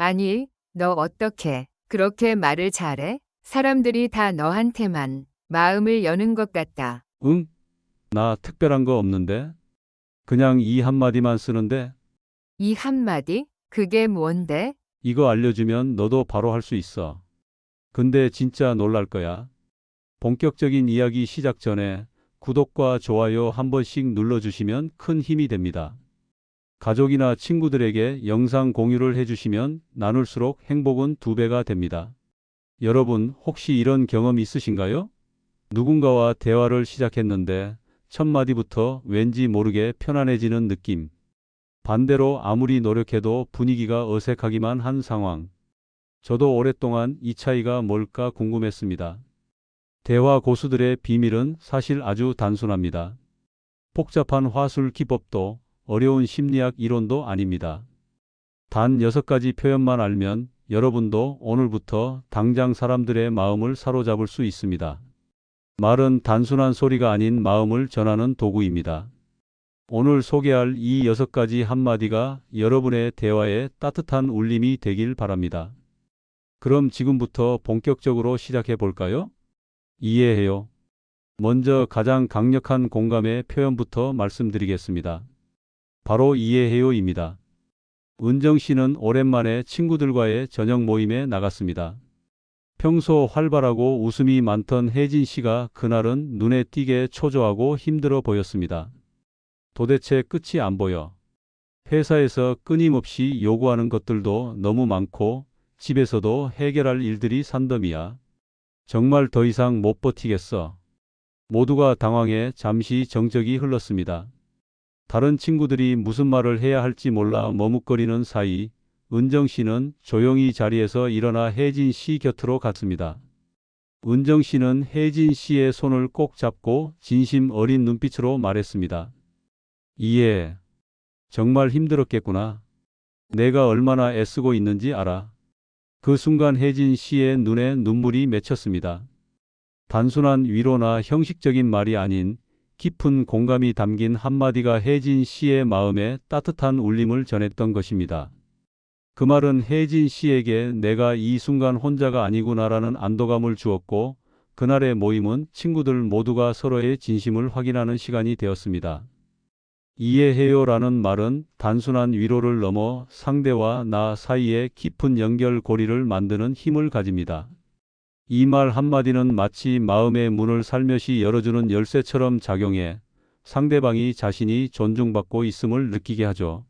아니, 너 어떻게 그렇게 말을 잘해? 사람들이 다 너한테만 마음을 여는 것 같다. 응? 나 특별한 거 없는데? 그냥 이 한마디만 쓰는데 이 한마디? 그게 뭔데? 이거 알려주면 너도 바로 할 수 있어. 근데 진짜 놀랄 거야. 본격적인 이야기 시작 전에 구독과 좋아요 한 번씩 눌러주시면 큰 힘이 됩니다. 가족이나 친구들에게 영상 공유를 해주시면 나눌수록 행복은 2배가 됩니다. 여러분, 혹시 이런 경험 있으신가요? 누군가와 대화를 시작했는데 첫 마디부터 왠지 모르게 편안해지는 느낌. 반대로 아무리 노력해도 분위기가 어색하기만 한 상황. 저도 오랫동안 이 차이가 뭘까 궁금했습니다. 대화 고수들의 비밀은 사실 아주 단순합니다. 복잡한 화술 기법도 어려운 심리학 이론도 아닙니다. 단 6가지 표현만 알면 여러분도 오늘부터 당장 사람들의 마음을 사로잡을 수 있습니다. 말은 단순한 소리가 아닌 마음을 전하는 도구입니다. 오늘 소개할 이 6가지 한마디가 여러분의 대화에 따뜻한 울림이 되길 바랍니다. 그럼 지금부터 본격적으로 시작해 볼까요? 이해해요. 먼저 가장 강력한 공감의 표현부터 말씀드리겠습니다. 바로 이해해요입니다. 은정 씨는 오랜만에 친구들과의 저녁 모임에 나갔습니다. 평소 활발하고 웃음이 많던 혜진 씨가 그날은 눈에 띄게 초조하고 힘들어 보였습니다. 도대체 끝이 안 보여. 회사에서 끊임없이 요구하는 것들도 너무 많고 집에서도 해결할 일들이 산더미야. 정말 더 이상 못 버티겠어. 모두가 당황해 잠시 정적이 흘렀습니다. 다른 친구들이 무슨 말을 해야 할지 몰라 머뭇거리는 사이 은정 씨는 조용히 자리에서 일어나 혜진 씨 곁으로 갔습니다. 은정 씨는 혜진 씨의 손을 꼭 잡고 진심 어린 눈빛으로 말했습니다. 이해. 정말 힘들었겠구나. 내가 얼마나 애쓰고 있는지 알아. 그 순간 혜진 씨의 눈에 눈물이 맺혔습니다. 단순한 위로나 형식적인 말이 아닌 깊은 공감이 담긴 한마디가 혜진 씨의 마음에 따뜻한 울림을 전했던 것입니다. 그 말은 혜진 씨에게 내가 이 순간 혼자가 아니구나라는 안도감을 주었고, 그날의 모임은 친구들 모두가 서로의 진심을 확인하는 시간이 되었습니다. 이해해요라는 말은 단순한 위로를 넘어 상대와 나 사이의 깊은 연결고리를 만드는 힘을 가집니다. 이 말 한마디는 마치 마음의 문을 살며시 열어주는 열쇠처럼 작용해 상대방이 자신이 존중받고 있음을 느끼게 하죠.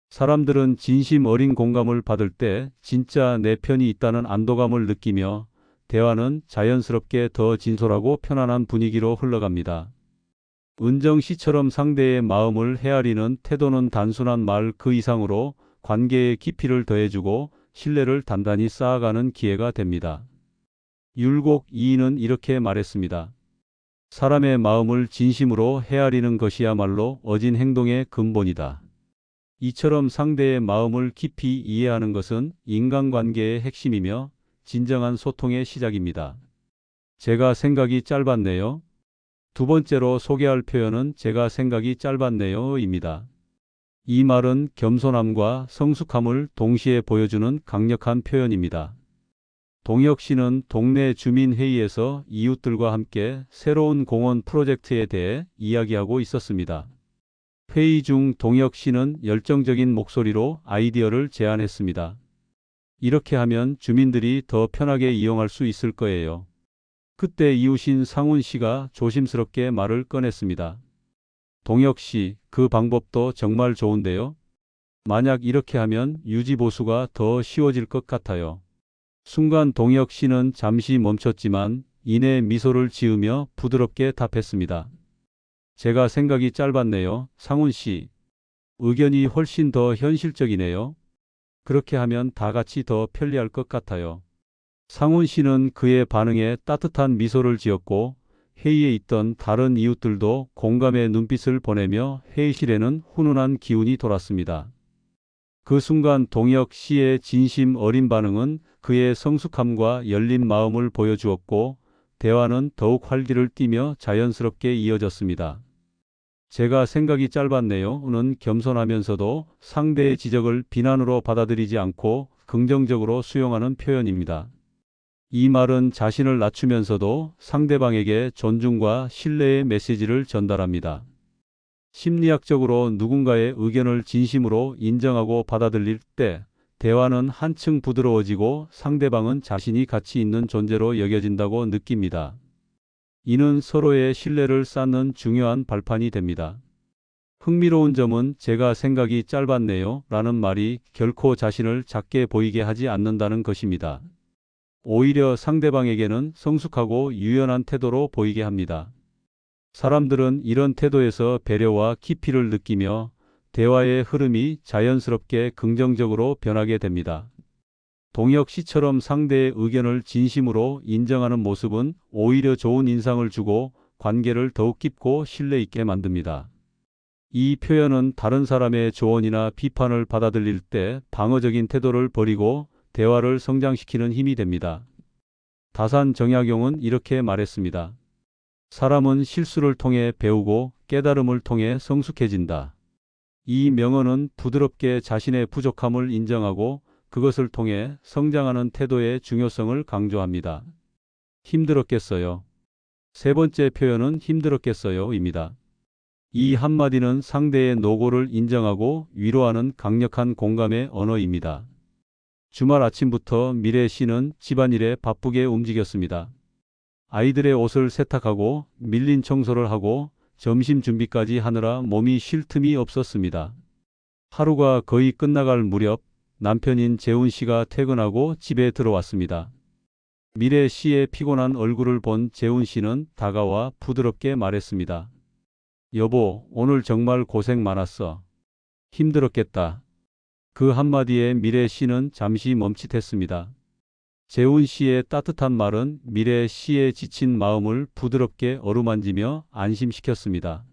사람들은 진심 어린 공감을 받을 때 진짜 내 편이 있다는 안도감을 느끼며 대화는 자연스럽게 더 진솔하고 편안한 분위기로 흘러갑니다. 은정 씨처럼 상대의 마음을 헤아리는 태도는 단순한 말 그 이상으로 관계의 깊이를 더해주고 신뢰를 단단히 쌓아가는 기회가 됩니다. 율곡 이인은 이렇게 말했습니다. 사람의 마음을 진심으로 헤아리는 것이야말로 어진 행동의 근본이다. 이처럼 상대의 마음을 깊이 이해하는 것은 인간관계의 핵심이며 진정한 소통의 시작입니다. 제가 생각이 짧았네요. 두 번째로 소개할 표현은 제가 생각이 짧았네요입니다. 이 말은 겸손함과 성숙함을 동시에 보여주는 강력한 표현입니다. 동혁 씨는 동네 주민회의에서 이웃들과 함께 새로운 공원 프로젝트에 대해 이야기하고 있었습니다. 회의 중 동혁 씨는 열정적인 목소리로 아이디어를 제안했습니다. 이렇게 하면 주민들이 더 편하게 이용할 수 있을 거예요. 그때 이웃인 상훈 씨가 조심스럽게 말을 꺼냈습니다. 동혁 씨, 그 방법도 정말 좋은데요. 만약 이렇게 하면 유지 보수가 더 쉬워질 것 같아요. 순간 동혁 씨는 잠시 멈췄지만 이내 미소를 지으며 부드럽게 답했습니다. 제가 생각이 짧았네요. 상훈 씨. 의견이 훨씬 더 현실적이네요. 그렇게 하면 다 같이 더 편리할 것 같아요. 상훈 씨는 그의 반응에 따뜻한 미소를 지었고 회의에 있던 다른 이웃들도 공감의 눈빛을 보내며 회의실에는 훈훈한 기운이 돌았습니다. 그 순간 동혁 씨의 진심 어린 반응은 그의 성숙함과 열린 마음을 보여주었고 대화는 더욱 활기를 띠며 자연스럽게 이어졌습니다. 제가 생각이 짧았네요는 겸손하면서도 상대의 지적을 비난으로 받아들이지 않고 긍정적으로 수용하는 표현입니다. 이 말은 자신을 낮추면서도 상대방에게 존중과 신뢰의 메시지를 전달합니다. 심리학적으로 누군가의 의견을 진심으로 인정하고 받아들일 때 대화는 한층 부드러워지고 상대방은 자신이 가치 있는 존재로 여겨진다고 느낍니다. 이는 서로의 신뢰를 쌓는 중요한 발판이 됩니다. 흥미로운 점은 제가 생각이 짧았네요 라는 말이 결코 자신을 작게 보이게 하지 않는다는 것입니다. 오히려 상대방에게는 성숙하고 유연한 태도로 보이게 합니다. 사람들은 이런 태도에서 배려와 깊이를 느끼며 대화의 흐름이 자연스럽게 긍정적으로 변하게 됩니다. 동혁 씨처럼 상대의 의견을 진심으로 인정하는 모습은 오히려 좋은 인상을 주고 관계를 더욱 깊고 신뢰 있게 만듭니다. 이 표현은 다른 사람의 조언이나 비판을 받아들일 때 방어적인 태도를 버리고 대화를 성장시키는 힘이 됩니다. 다산 정약용은 이렇게 말했습니다. 사람은 실수를 통해 배우고 깨달음을 통해 성숙해진다. 이 명언은 부드럽게 자신의 부족함을 인정하고 그것을 통해 성장하는 태도의 중요성을 강조합니다. 힘들었겠어요. 세 번째 표현은 힘들었겠어요입니다. 이 한마디는 상대의 노고를 인정하고 위로하는 강력한 공감의 언어입니다. 주말 아침부터 미래 씨는 집안일에 바쁘게 움직였습니다. 아이들의 옷을 세탁하고 밀린 청소를 하고 점심 준비까지 하느라 몸이 쉴 틈이 없었습니다. 하루가 거의 끝나갈 무렵 남편인 재훈 씨가 퇴근하고 집에 들어왔습니다. 미래 씨의 피곤한 얼굴을 본 재훈 씨는 다가와 부드럽게 말했습니다. 여보, 오늘 정말 고생 많았어. 힘들었겠다. 그 한마디에 미래 씨는 잠시 멈칫했습니다. 재훈 씨의 따뜻한 말은 미래 씨의 지친 마음을 부드럽게 어루만지며 안심시켰습니다.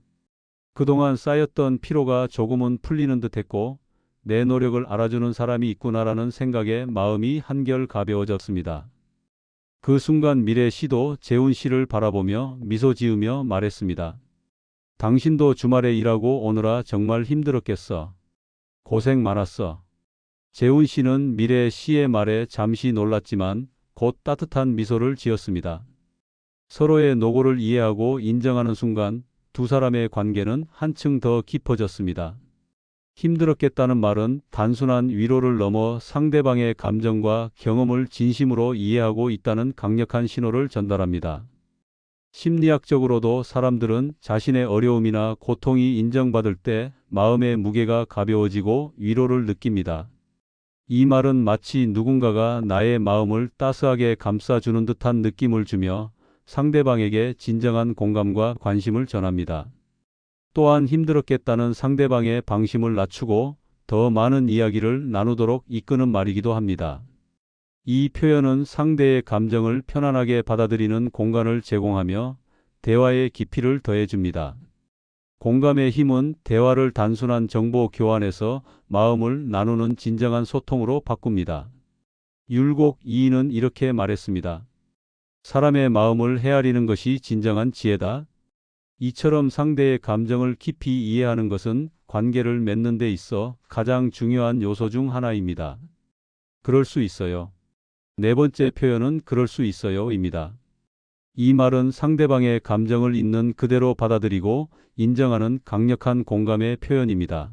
그동안 쌓였던 피로가 조금은 풀리는 듯했고 내 노력을 알아주는 사람이 있구나라는 생각에 마음이 한결 가벼워졌습니다. 그 순간 미래 씨도 재훈 씨를 바라보며 미소 지으며 말했습니다. 당신도 주말에 일하고 오느라 정말 힘들었겠어. 고생 많았어. 재훈 씨는 미래 씨의 말에 잠시 놀랐지만 곧 따뜻한 미소를 지었습니다. 서로의 노고를 이해하고 인정하는 순간 두 사람의 관계는 한층 더 깊어졌습니다. 힘들었겠다는 말은 단순한 위로를 넘어 상대방의 감정과 경험을 진심으로 이해하고 있다는 강력한 신호를 전달합니다. 심리학적으로도 사람들은 자신의 어려움이나 고통이 인정받을 때 마음의 무게가 가벼워지고 위로를 느낍니다. 이 말은 마치 누군가가 나의 마음을 따스하게 감싸주는 듯한 느낌을 주며 상대방에게 진정한 공감과 관심을 전합니다. 또한 힘들었겠다는 상대방의 방심을 낮추고 더 많은 이야기를 나누도록 이끄는 말이기도 합니다. 이 표현은 상대의 감정을 편안하게 받아들이는 공간을 제공하며 대화의 깊이를 더해줍니다. 공감의 힘은 대화를 단순한 정보 교환에서 마음을 나누는 진정한 소통으로 바꿉니다. 율곡 이인은 이렇게 말했습니다. 사람의 마음을 헤아리는 것이 진정한 지혜다. 이처럼 상대의 감정을 깊이 이해하는 것은 관계를 맺는 데 있어 가장 중요한 요소 중 하나입니다. 그럴 수 있어요. 네 번째 표현은 그럴 수 있어요입니다. 이 말은 상대방의 감정을 있는 그대로 받아들이고 인정하는 강력한 공감의 표현입니다.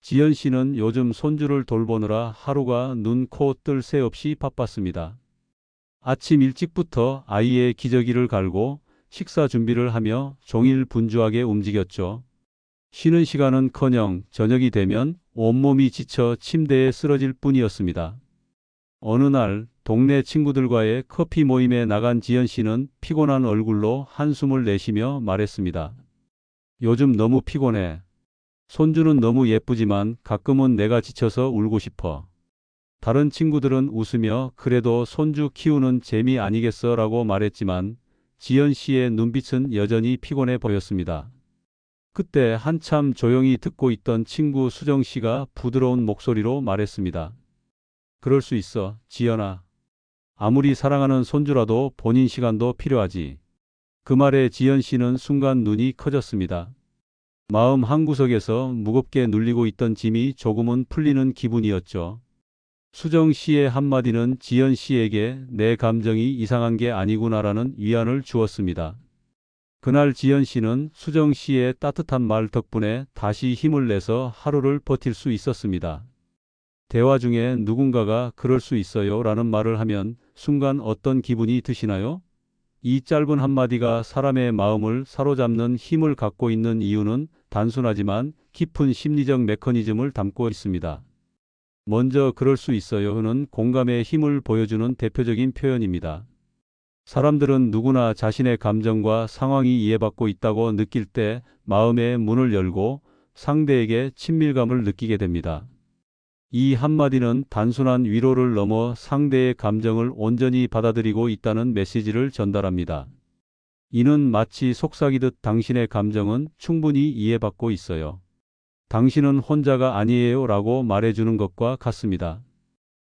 지연 씨는 요즘 손주를 돌보느라 하루가 눈, 코, 뜰 새 없이 바빴습니다. 아침 일찍부터 아이의 기저귀를 갈고 식사 준비를 하며 종일 분주하게 움직였죠. 쉬는 시간은커녕 저녁이 되면 온몸이 지쳐 침대에 쓰러질 뿐이었습니다. 어느 날 동네 친구들과의 커피 모임에 나간 지연 씨는 피곤한 얼굴로 한숨을 내쉬며 말했습니다. 요즘 너무 피곤해. 손주는 너무 예쁘지만 가끔은 내가 지쳐서 울고 싶어. 다른 친구들은 웃으며 그래도 손주 키우는 재미 아니겠어 라고 말했지만 지연 씨의 눈빛은 여전히 피곤해 보였습니다. 그때 한참 조용히 듣고 있던 친구 수정 씨가 부드러운 목소리로 말했습니다. 그럴 수 있어, 지연아. 아무리 사랑하는 손주라도 본인 시간도 필요하지. 그 말에 지연 씨는 순간 눈이 커졌습니다. 마음 한구석에서 무겁게 눌리고 있던 짐이 조금은 풀리는 기분이었죠. 수정 씨의 한마디는 지연 씨에게 내 감정이 이상한 게 아니구나라는 위안을 주었습니다. 그날 지연 씨는 수정 씨의 따뜻한 말 덕분에 다시 힘을 내서 하루를 버틸 수 있었습니다. 대화 중에 누군가가 그럴 수 있어요 라는 말을 하면 순간 어떤 기분이 드시나요? 이 짧은 한마디가 사람의 마음을 사로잡는 힘을 갖고 있는 이유는 단순하지만 깊은 심리적 메커니즘을 담고 있습니다. 먼저 그럴 수 있어요는 공감의 힘을 보여주는 대표적인 표현입니다. 사람들은 누구나 자신의 감정과 상황이 이해받고 있다고 느낄 때 마음의 문을 열고 상대에게 친밀감을 느끼게 됩니다. 이 한마디는 단순한 위로를 넘어 상대의 감정을 온전히 받아들이고 있다는 메시지를 전달합니다. 이는 마치 속삭이듯 당신의 감정은 충분히 이해받고 있어요. 당신은 혼자가 아니에요 라고 말해주는 것과 같습니다.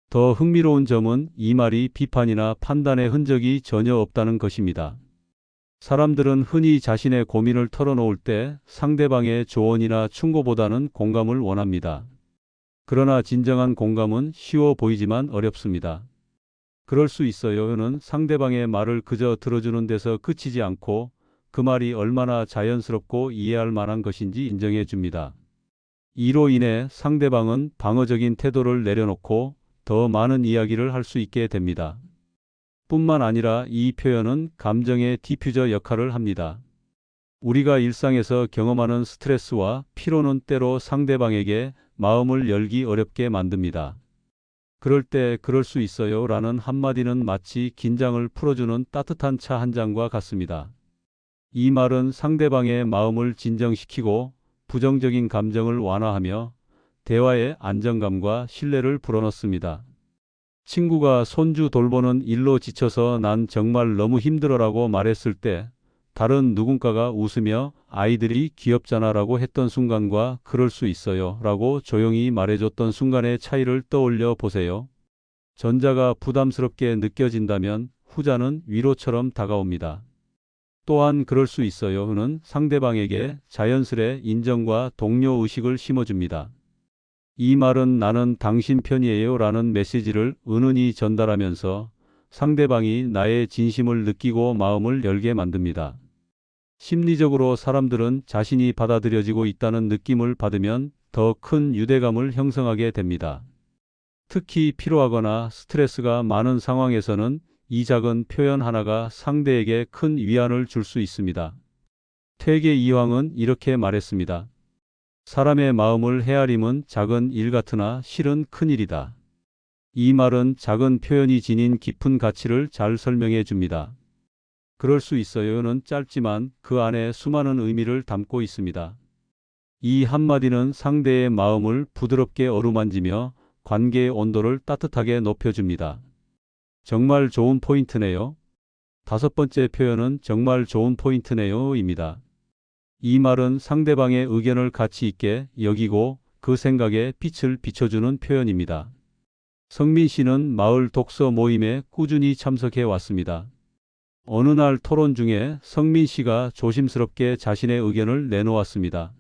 더 흥미로운 점은 이 말이 비판이나 판단의 흔적이 전혀 없다는 것입니다. 사람들은 흔히 자신의 고민을 털어놓을 때 상대방의 조언이나 충고보다는 공감을 원합니다. 그러나 진정한 공감은 쉬워 보이지만 어렵습니다. 그럴 수 있어요는 상대방의 말을 그저 들어주는 데서 그치지 않고 그 말이 얼마나 자연스럽고 이해할 만한 것인지 인정해 줍니다. 이로 인해 상대방은 방어적인 태도를 내려놓고 더 많은 이야기를 할 수 있게 됩니다. 뿐만 아니라 이 표현은 감정의 디퓨저 역할을 합니다. 우리가 일상에서 경험하는 스트레스와 피로는 때로 상대방에게 마음을 열기 어렵게 만듭니다. 그럴 때 그럴 수 있어요 라는 한마디는 마치 긴장을 풀어주는 따뜻한 차 한 잔과 같습니다. 이 말은 상대방의 마음을 진정시키고 부정적인 감정을 완화하며 대화의 안정감과 신뢰를 불어넣습니다. 친구가 손주 돌보는 일로 지쳐서 난 정말 너무 힘들어라고 말했을 때 다른 누군가가 웃으며 아이들이 귀엽잖아 라고 했던 순간과 그럴 수 있어요 라고 조용히 말해줬던 순간의 차이를 떠올려 보세요. 전자가 부담스럽게 느껴진다면 후자는 위로처럼 다가옵니다. 또한 그럴 수 있어요는 상대방에게 자연스레 인정과 동료 의식을 심어줍니다. 이 말은 나는 당신 편이에요 라는 메시지를 은은히 전달하면서 상대방이 나의 진심을 느끼고 마음을 열게 만듭니다. 심리적으로 사람들은 자신이 받아들여지고 있다는 느낌을 받으면 더 큰 유대감을 형성하게 됩니다. 특히 피로하거나 스트레스가 많은 상황에서는 이 작은 표현 하나가 상대에게 큰 위안을 줄 수 있습니다. 퇴계 이황은 이렇게 말했습니다. 사람의 마음을 헤아림은 작은 일 같으나 실은 큰 일이다. 이 말은 작은 표현이 지닌 깊은 가치를 잘 설명해 줍니다. 그럴 수 있어요는 짧지만 그 안에 수많은 의미를 담고 있습니다. 이 한마디는 상대의 마음을 부드럽게 어루만지며 관계의 온도를 따뜻하게 높여줍니다. 정말 좋은 포인트네요. 다섯 번째 표현은 정말 좋은 포인트네요입니다. 이 말은 상대방의 의견을 가치 있게 여기고 그 생각에 빛을 비춰주는 표현입니다. 성민 씨는 마을 독서 모임에 꾸준히 참석해 왔습니다. 어느 날 토론 중에 성민 씨가 조심스럽게 자신의 의견을 내놓았습니다.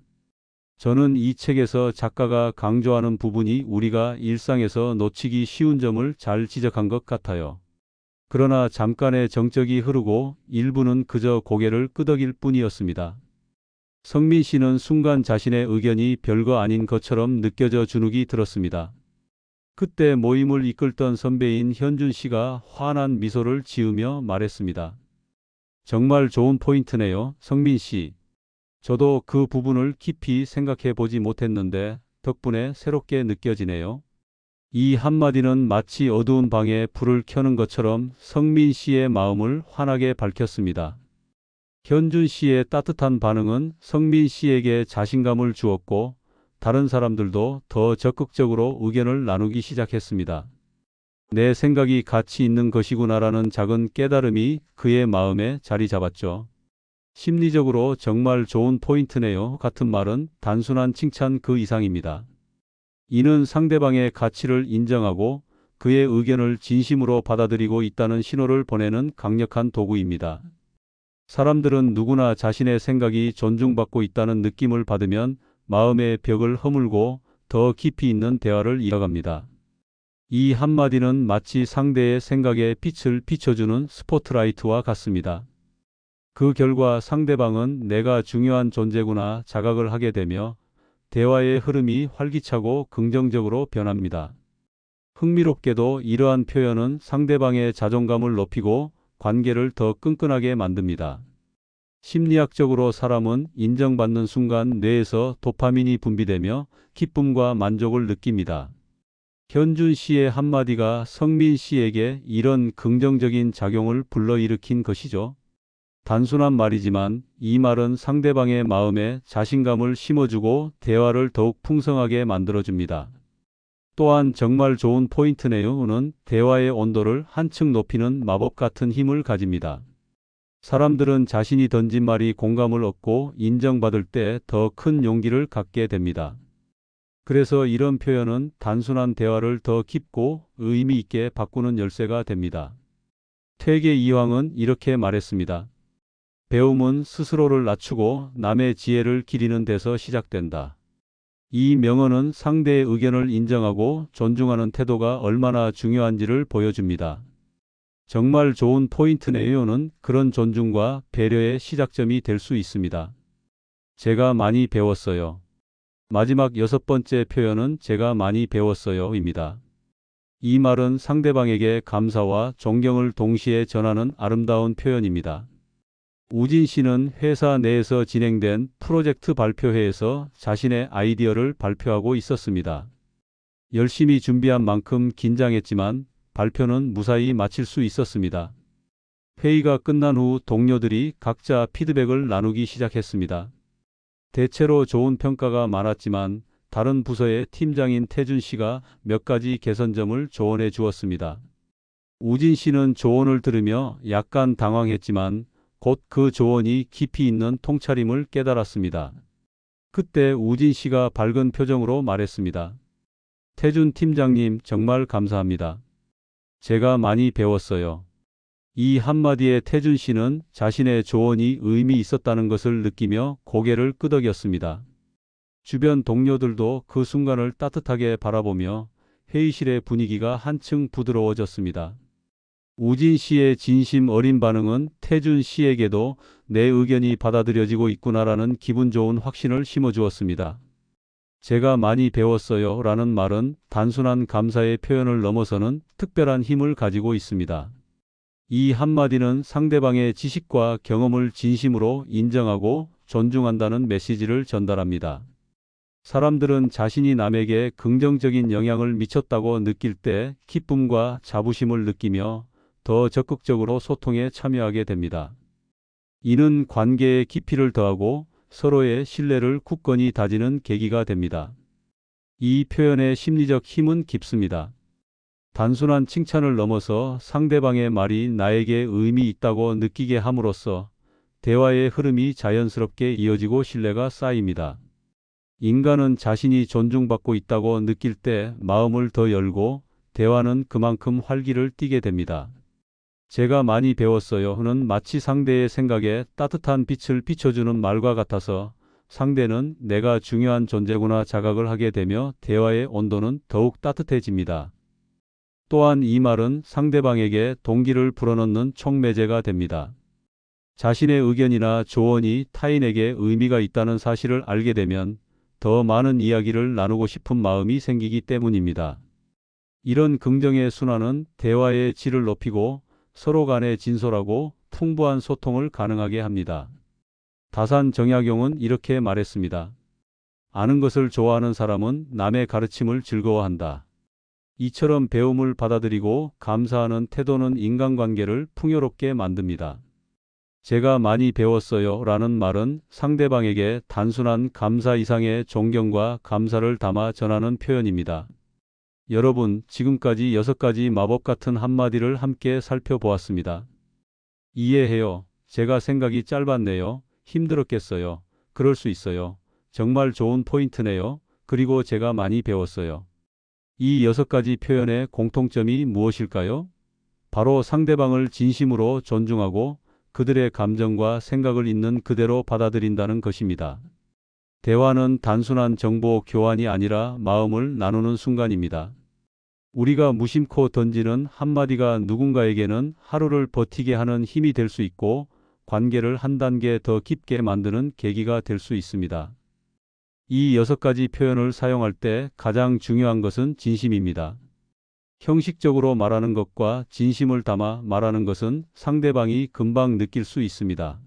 저는 이 책에서 작가가 강조하는 부분이 우리가 일상에서 놓치기 쉬운 점을 잘 지적한 것 같아요. 그러나 잠깐의 정적이 흐르고 일부는 그저 고개를 끄덕일 뿐이었습니다. 성민 씨는 순간 자신의 의견이 별거 아닌 것처럼 느껴져 주눅이 들었습니다. 그때 모임을 이끌던 선배인 현준 씨가 환한 미소를 지으며 말했습니다. 정말 좋은 포인트네요, 성민 씨. 저도 그 부분을 깊이 생각해 보지 못했는데 덕분에 새롭게 느껴지네요. 이 한마디는 마치 어두운 방에 불을 켜는 것처럼 성민 씨의 마음을 환하게 밝혔습니다. 현준 씨의 따뜻한 반응은 성민 씨에게 자신감을 주었고 다른 사람들도 더 적극적으로 의견을 나누기 시작했습니다. 내 생각이 가치 있는 것이구나라는 작은 깨달음이 그의 마음에 자리 잡았죠. 심리적으로 정말 좋은 포인트네요 같은 말은 단순한 칭찬 그 이상입니다. 이는 상대방의 가치를 인정하고 그의 의견을 진심으로 받아들이고 있다는 신호를 보내는 강력한 도구입니다. 사람들은 누구나 자신의 생각이 존중받고 있다는 느낌을 받으면 마음의 벽을 허물고 더 깊이 있는 대화를 이어갑니다. 이 한마디는 마치 상대의 생각에 빛을 비춰주는 스포트라이트와 같습니다. 그 결과 상대방은 내가 중요한 존재구나 자각을 하게 되며 대화의 흐름이 활기차고 긍정적으로 변합니다. 흥미롭게도 이러한 표현은 상대방의 자존감을 높이고 관계를 더 끈끈하게 만듭니다. 심리학적으로 사람은 인정받는 순간 뇌에서 도파민이 분비되며 기쁨과 만족을 느낍니다. 현준 씨의 한마디가 성민 씨에게 이런 긍정적인 작용을 불러일으킨 것이죠. 단순한 말이지만 이 말은 상대방의 마음에 자신감을 심어주고 대화를 더욱 풍성하게 만들어줍니다. 또한 정말 좋은 포인트네요는 대화의 온도를 한층 높이는 마법 같은 힘을 가집니다. 사람들은 자신이 던진 말이 공감을 얻고 인정받을 때 더 큰 용기를 갖게 됩니다. 그래서 이런 표현은 단순한 대화를 더 깊고 의미 있게 바꾸는 열쇠가 됩니다. 퇴계 이황은 이렇게 말했습니다. 배움은 스스로를 낮추고 남의 지혜를 기리는 데서 시작된다. 이 명언은 상대의 의견을 인정하고 존중하는 태도가 얼마나 중요한지를 보여줍니다. 정말 좋은 포인트네요는 그런 존중과 배려의 시작점이 될 수 있습니다. 제가 많이 배웠어요. 마지막 6번째 표현은 제가 많이 배웠어요입니다. 이 말은 상대방에게 감사와 존경을 동시에 전하는 아름다운 표현입니다. 우진 씨는 회사 내에서 진행된 프로젝트 발표회에서 자신의 아이디어를 발표하고 있었습니다. 열심히 준비한 만큼 긴장했지만 발표는 무사히 마칠 수 있었습니다. 회의가 끝난 후 동료들이 각자 피드백을 나누기 시작했습니다. 대체로 좋은 평가가 많았지만 다른 부서의 팀장인 태준 씨가 몇 가지 개선점을 조언해 주었습니다. 우진 씨는 조언을 들으며 약간 당황했지만 곧 그 조언이 깊이 있는 통찰임을 깨달았습니다. 그때 우진 씨가 밝은 표정으로 말했습니다. 태준 팀장님 정말 감사합니다. 제가 많이 배웠어요. 이 한마디에 태준 씨는 자신의 조언이 의미 있었다는 것을 느끼며 고개를 끄덕였습니다. 주변 동료들도 그 순간을 따뜻하게 바라보며 회의실의 분위기가 한층 부드러워졌습니다. 우진 씨의 진심 어린 반응은 태준 씨에게도 내 의견이 받아들여지고 있구나라는 기분 좋은 확신을 심어주었습니다. 제가 많이 배웠어요 라는 말은 단순한 감사의 표현을 넘어서는 특별한 힘을 가지고 있습니다. 이 한마디는 상대방의 지식과 경험을 진심으로 인정하고 존중한다는 메시지를 전달합니다. 사람들은 자신이 남에게 긍정적인 영향을 미쳤다고 느낄 때 기쁨과 자부심을 느끼며 더 적극적으로 소통에 참여하게 됩니다. 이는 관계의 깊이를 더하고 서로의 신뢰를 굳건히 다지는 계기가 됩니다. 이 표현의 심리적 힘은 깊습니다. 단순한 칭찬을 넘어서 상대방의 말이 나에게 의미 있다고 느끼게 함으로써 대화의 흐름이 자연스럽게 이어지고 신뢰가 쌓입니다. 인간은 자신이 존중받고 있다고 느낄 때 마음을 더 열고 대화는 그만큼 활기를 띠게 됩니다. 제가 많이 배웠어요는 마치 상대의 생각에 따뜻한 빛을 비춰주는 말과 같아서 상대는 내가 중요한 존재구나 자각을 하게 되며 대화의 온도는 더욱 따뜻해집니다. 또한 이 말은 상대방에게 동기를 불어넣는 촉매제가 됩니다. 자신의 의견이나 조언이 타인에게 의미가 있다는 사실을 알게 되면 더 많은 이야기를 나누고 싶은 마음이 생기기 때문입니다. 이런 긍정의 순환은 대화의 질을 높이고 서로 간에 진솔하고 풍부한 소통을 가능하게 합니다. 다산 정약용은 이렇게 말했습니다. 아는 것을 좋아하는 사람은 남의 가르침을 즐거워한다. 이처럼 배움을 받아들이고 감사하는 태도는 인간관계를 풍요롭게 만듭니다. 제가 많이 배웠어요 라는 말은 상대방에게 단순한 감사 이상의 존경과 감사를 담아 전하는 표현입니다. 여러분, 지금까지 6가지 마법 같은 한마디를 함께 살펴보았습니다. 이해해요. 제가 생각이 짧았네요. 힘들었겠어요. 그럴 수 있어요. 정말 좋은 포인트네요. 그리고 제가 많이 배웠어요. 이 6가지 표현의 공통점이 무엇일까요? 바로 상대방을 진심으로 존중하고 그들의 감정과 생각을 있는 그대로 받아들인다는 것입니다. 대화는 단순한 정보 교환이 아니라 마음을 나누는 순간입니다. 우리가 무심코 던지는 한마디가 누군가에게는 하루를 버티게 하는 힘이 될 수 있고 관계를 한 단계 더 깊게 만드는 계기가 될 수 있습니다. 이 6가지 표현을 사용할 때 가장 중요한 것은 진심입니다. 형식적으로 말하는 것과 진심을 담아 말하는 것은 상대방이 금방 느낄 수 있습니다.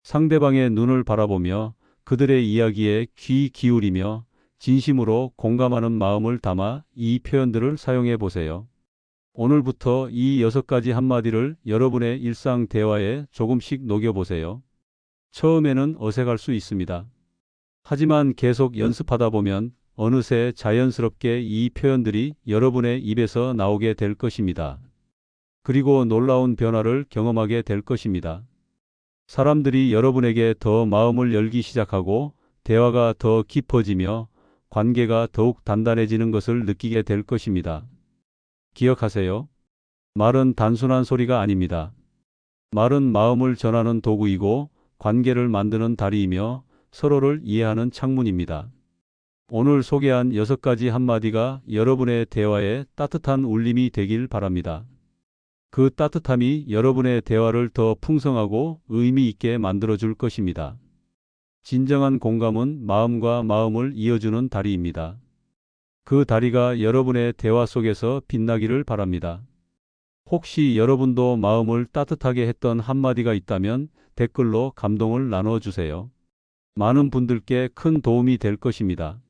상대방의 눈을 바라보며 그들의 이야기에 귀 기울이며 진심으로 공감하는 마음을 담아 이 표현들을 사용해 보세요. 오늘부터 이 6가지 한마디를 여러분의 일상 대화에 조금씩 녹여보세요. 처음에는 어색할 수 있습니다. 하지만 계속 연습하다 보면 어느새 자연스럽게 이 표현들이 여러분의 입에서 나오게 될 것입니다. 그리고 놀라운 변화를 경험하게 될 것입니다. 사람들이 여러분에게 더 마음을 열기 시작하고 대화가 더 깊어지며 관계가 더욱 단단해지는 것을 느끼게 될 것입니다. 기억하세요. 말은 단순한 소리가 아닙니다. 말은 마음을 전하는 도구이고 관계를 만드는 다리이며 서로를 이해하는 창문입니다. 오늘 소개한 6가지 한마디가 여러분의 대화에 따뜻한 울림이 되길 바랍니다. 그 따뜻함이 여러분의 대화를 더 풍성하고 의미 있게 만들어줄 것입니다. 진정한 공감은 마음과 마음을 이어주는 다리입니다. 그 다리가 여러분의 대화 속에서 빛나기를 바랍니다. 혹시 여러분도 마음을 따뜻하게 했던 한마디가 있다면 댓글로 감동을 나눠주세요. 많은 분들께 큰 도움이 될 것입니다.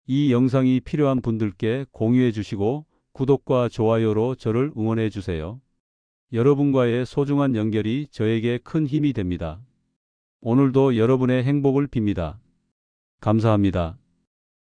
이 영상이 필요한 분들께 공유해 주시고 구독과 좋아요로 저를 응원해 주세요. 여러분과의 소중한 연결이 저에게 큰 힘이 됩니다. 오늘도 여러분의 행복을 빕니다. 감사합니다.